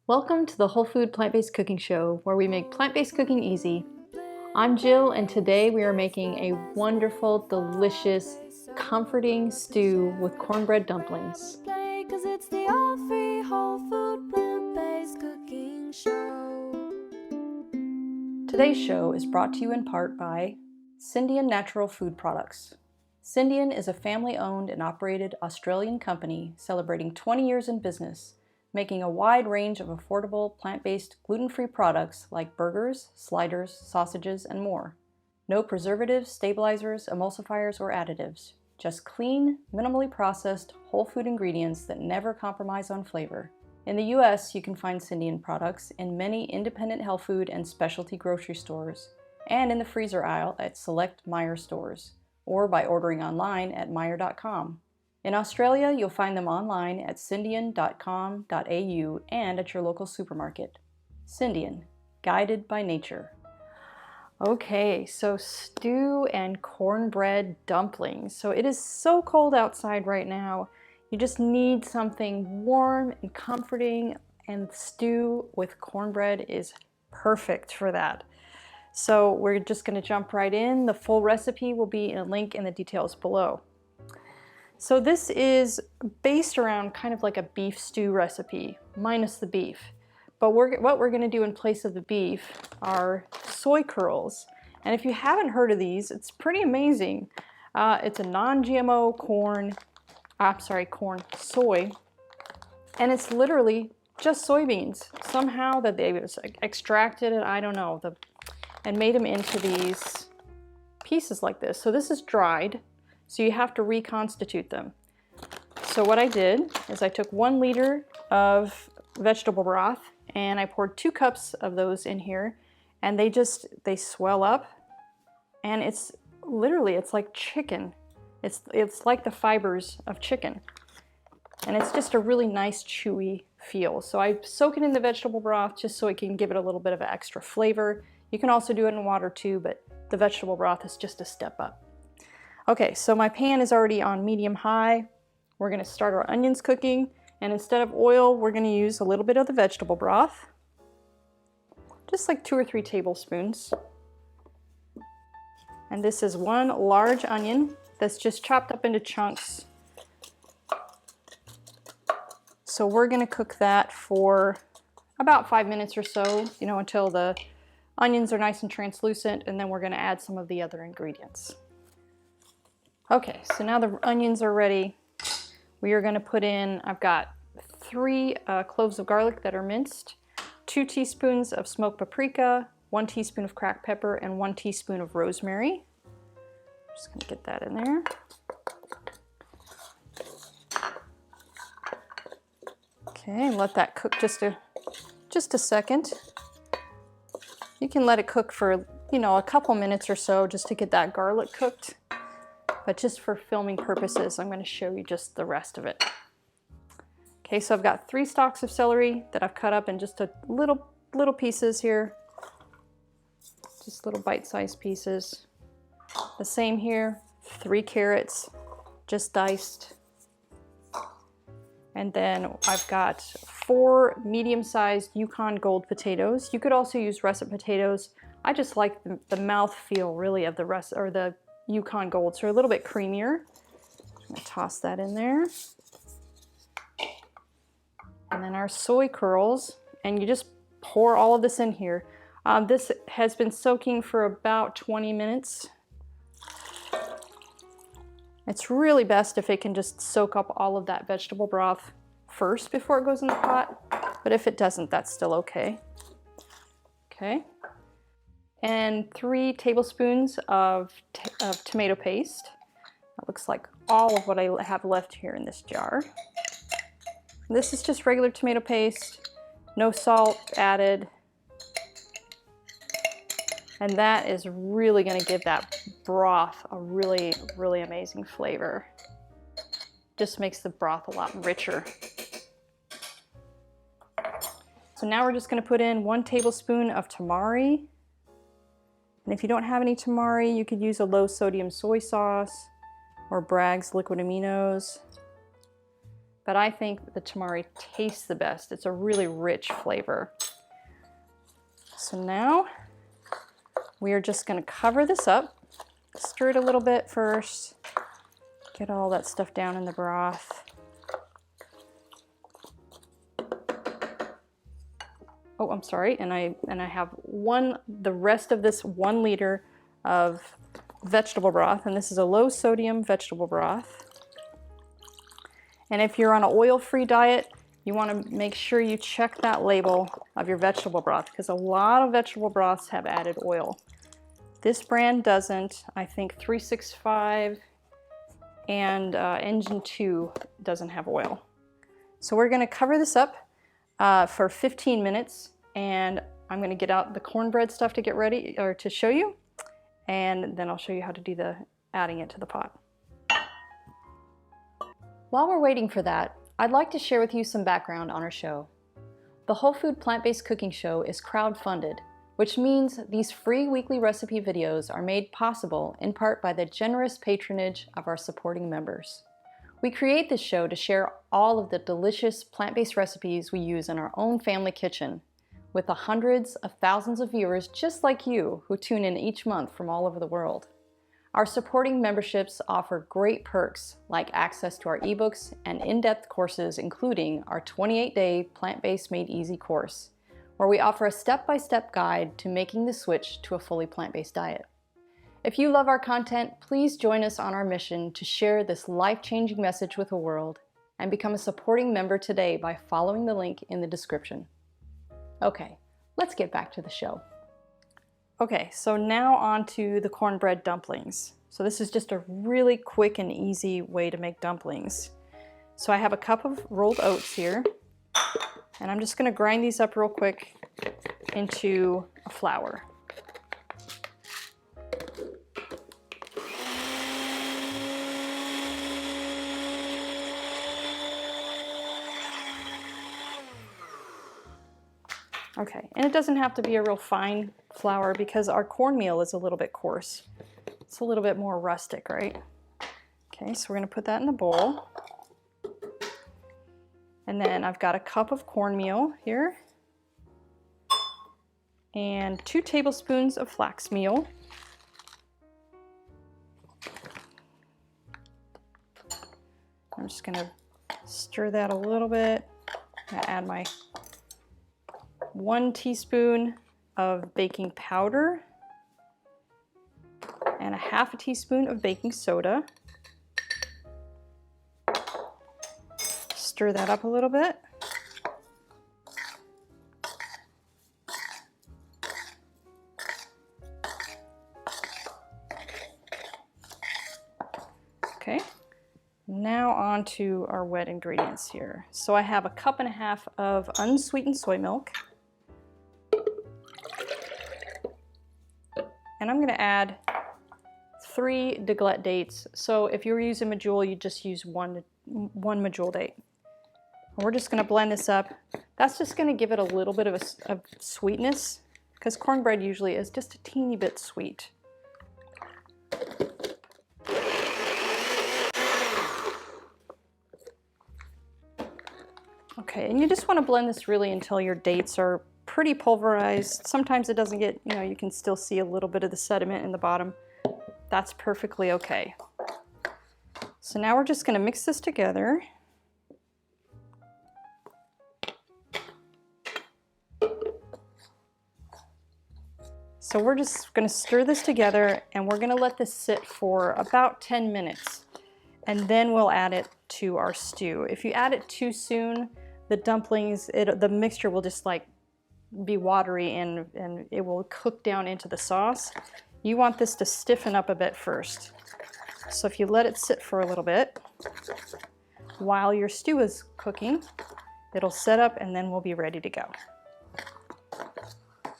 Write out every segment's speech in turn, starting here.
Welcome to the Whole Food Plant-Based Cooking Show, where we make plant-based cooking easy. I'm Jill, and today we are making a wonderful, delicious, comforting stew with cornbread dumplings. Today's show is brought to you in part by Scindian Natural Food Products. Scindian is a family-owned and operated Australian company celebrating 20 years in business, making a wide range of affordable, plant-based, gluten-free products like burgers, sliders, sausages, and more. No preservatives, stabilizers, emulsifiers, or additives. Just clean, minimally processed, whole food ingredients that never compromise on flavor. In the US, you can find Scindian products in many independent health food and specialty grocery stores, and in the freezer aisle at select Meijer stores, or by ordering online at meijer.com. In Australia, you'll find them online at scindian.com.au and at your local supermarket. Scindian, guided by nature. Okay, so stew and cornbread dumplings. So it is so cold outside right now. You just need something warm and comforting, and stew with cornbread is perfect for that. So we're just going to jump right in. The full recipe will be in a link in the details below. So this is based around kind of like a beef stew recipe, minus the beef. But what we're going to do in place of the beef are soy curls. And if you haven't heard of these, it's pretty amazing. It's a non-GMO corn soy, and it's literally just soybeans. Somehow that they extracted it, I don't know, and made them into these pieces like this. So this is dried, so you have to reconstitute them. So what I did is I took 1 liter of vegetable broth and I poured 2 cups of those in here, and they swell up, and it's like chicken. It's like the fibers of chicken, and it's just a really nice chewy feel. So I soak it in the vegetable broth just so it can give it a little bit of extra flavor. You can also do it in water too, but the vegetable broth is just a step up. Okay, so my pan is already on medium-high. We're going to start our onions cooking, and instead of oil, we're going to use a little bit of the vegetable broth, just like 2 or 3 tablespoons. And this is 1 large onion that's just chopped up into chunks. So we're going to cook that for about 5 minutes or so, until the onions are nice and translucent, and then we're going to add some of the other ingredients. Okay, so now the onions are ready. We are going to put in, I've got 3 cloves of garlic that are minced, 2 teaspoons of smoked paprika, 1 teaspoon of cracked pepper, and 1 teaspoon of rosemary. Just going to get that in there. Okay, and let that cook just a second. You can let it cook for, a couple minutes or so just to get that garlic cooked. But just for filming purposes, I'm going to show you just the rest of it. Okay, so I've got 3 stalks of celery that I've cut up in just a little pieces here. Just little bite-sized pieces. The same here, 3 carrots, just diced. And then I've got 4 medium-sized Yukon Gold potatoes. You could also use russet potatoes. I just like the mouthfeel really of the Yukon Gold, so they're a little bit creamier. I'm going to toss that in there. And then our soy curls, and you just pour all of this in here. This has been soaking for about 20 minutes. It's really best if it can just soak up all of that vegetable broth first before it goes in the pot, but if it doesn't, that's still okay. Okay. And 3 tablespoons of tomato paste. That looks like all of what I have left here in this jar. This is just regular tomato paste, no salt added. And that is really going to give that broth a really, really amazing flavor. Just makes the broth a lot richer. So now we're just going to put in 1 tablespoon of tamari. And if you don't have any tamari, you could use a low sodium soy sauce or Bragg's liquid aminos. but I think the tamari tastes the best. It's a really rich flavor. So now we are just going to cover this up, stir it a little bit first, get all that stuff down in the broth. Oh, I'm sorry, and I have the rest of this 1 liter of vegetable broth, and this is a low sodium vegetable broth. And if you're on an oil-free diet, you want to make sure you check that label of your vegetable broth, because a lot of vegetable broths have added oil. This brand doesn't. I think 365 and Engine 2 doesn't have oil. So we're going to cover this up for 15 minutes, and I'm going to get out the cornbread stuff to get ready, or to show you, and then I'll show you how to do the adding it to the pot. While we're waiting for that, I'd like to share with you some background on our show. The Whole Food Plant-Based Cooking Show is crowd-funded, which means these free weekly recipe videos are made possible in part by the generous patronage of our supporting members. We create this show to share all of the delicious plant-based recipes we use in our own family kitchen with the hundreds of thousands of viewers just like you who tune in each month from all over the world. Our supporting memberships offer great perks like access to our ebooks and in-depth courses, including our 28-day Plant-Based Made Easy course, where we offer a step-by-step guide to making the switch to a fully plant-based diet. If you love our content, please join us on our mission to share this life-changing message with the world and become a supporting member today by following the link in the description. Okay, let's get back to the show. Okay, so now on to the cornbread dumplings. So this is just a really quick and easy way to make dumplings. So I have a cup of rolled oats here, and I'm just going to grind these up real quick into a flour. Okay, and it doesn't have to be a real fine flour because our cornmeal is a little bit coarse. It's a little bit more rustic, right? Okay, so we're going to put that in the bowl. And then I've got a cup of cornmeal here and 2 tablespoons of flax meal. I'm just going to stir that a little bit. I'm going to add my 1 teaspoon of baking powder and a ½ teaspoon of baking soda. Stir that up a little bit. Okay, now on to our wet ingredients here. So I have a 1.5 cups of unsweetened soy milk. And I'm going to add 3 deglette dates. So if you were using medjool, you just use one medjool date. And we're just going to blend this up. That's just going to give it a little bit of a sweetness, because cornbread usually is just a teeny bit sweet. Okay, and you just want to blend this really until your dates are pretty pulverized. Sometimes it doesn't get, you can still see a little bit of the sediment in the bottom. That's perfectly okay. So now we're just going to mix this together. So we're just going to stir this together, and we're going to let this sit for about 10 minutes. And then we'll add it to our stew. If you add it too soon, the dumplings, the mixture will just be watery and it will cook down into the sauce. You want this to stiffen up a bit first. So if you let it sit for a little bit while your stew is cooking, it'll set up and then we'll be ready to go.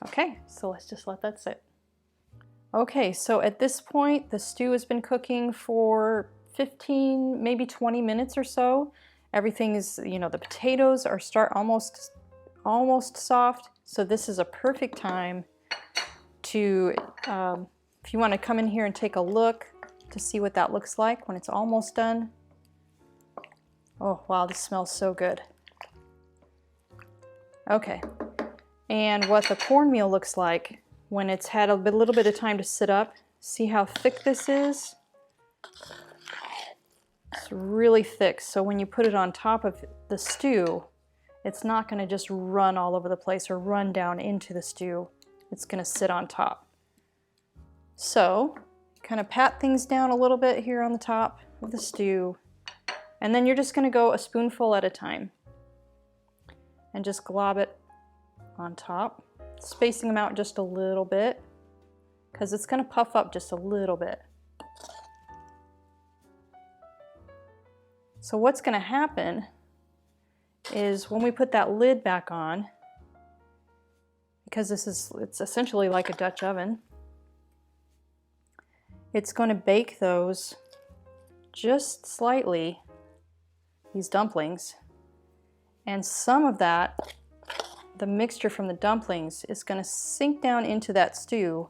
Okay, so let's just let that sit. Okay, so at this point the stew has been cooking for 15, maybe 20 minutes or so. Everything is, the potatoes are almost soft. So this is a perfect time to, if you want to come in here and take a look to see what that looks like when it's almost done. Oh, wow, this smells so good. Okay, and what the cornmeal looks like when it's had a little bit of time to sit up. See how thick this is? It's really thick, so when you put it on top of the stew, it's not going to just run all over the place or run down into the stew. It's going to sit on top. So, kind of pat things down a little bit here on the top of the stew, and then you're just going to go a spoonful at a time and just glob it on top, spacing them out just a little bit because it's going to puff up just a little bit. So what's going to happen is when we put that lid back on, because it's essentially like a Dutch oven, it's going to bake those just slightly, these dumplings, and some of that, the mixture from the dumplings, is going to sink down into that stew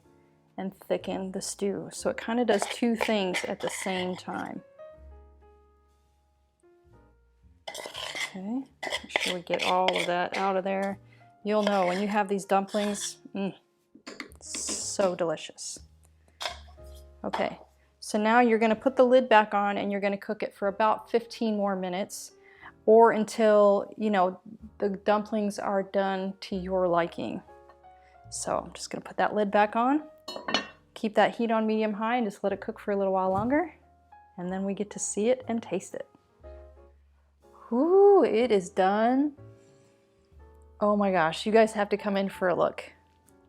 and thicken the stew. So it kind of does two things at the same time. Okay, make sure we get all of that out of there. You'll know when you have these dumplings, so delicious. Okay, so now you're going to put the lid back on and you're going to cook it for about 15 more minutes, or until, you know, the dumplings are done to your liking. So I'm just going to put that lid back on, keep that heat on medium high, and just let it cook for a little while longer, and then we get to see it and taste it. Ooh, it is done. Oh my gosh, you guys have to come in for a look.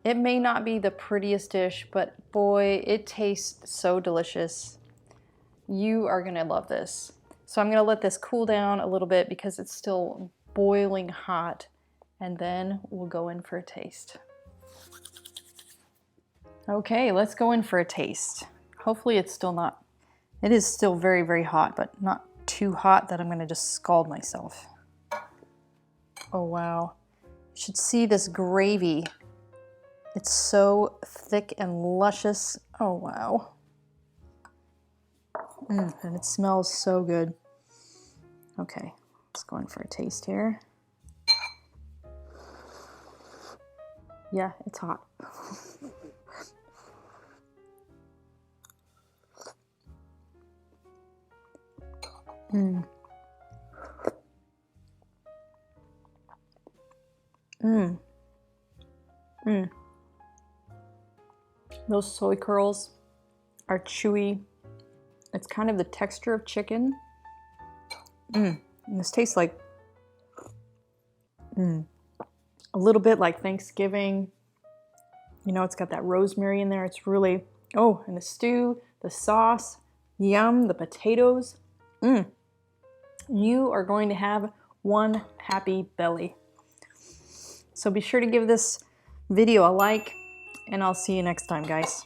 It may not be the prettiest dish, but boy, it tastes so delicious. You are gonna love this. So I'm gonna let this cool down a little bit because it's still boiling hot, and then we'll go in for a taste. Okay, let's go in for a taste. Hopefully it's still not, it is still very, very hot, but not too hot that I'm gonna just scald myself. Oh wow, you should see this gravy. It's so thick and luscious. Oh wow. And it smells so good. Okay, let's go in for a taste here. Yeah, it's hot. Those soy curls are chewy. It's kind of the texture of chicken. And this tastes like a little bit like Thanksgiving. You know, it's got that rosemary in there. It's really, oh, and the stew, the sauce, yum, the potatoes. You are going to have one happy belly. So be sure to give this video a like, and I'll see you next time, guys.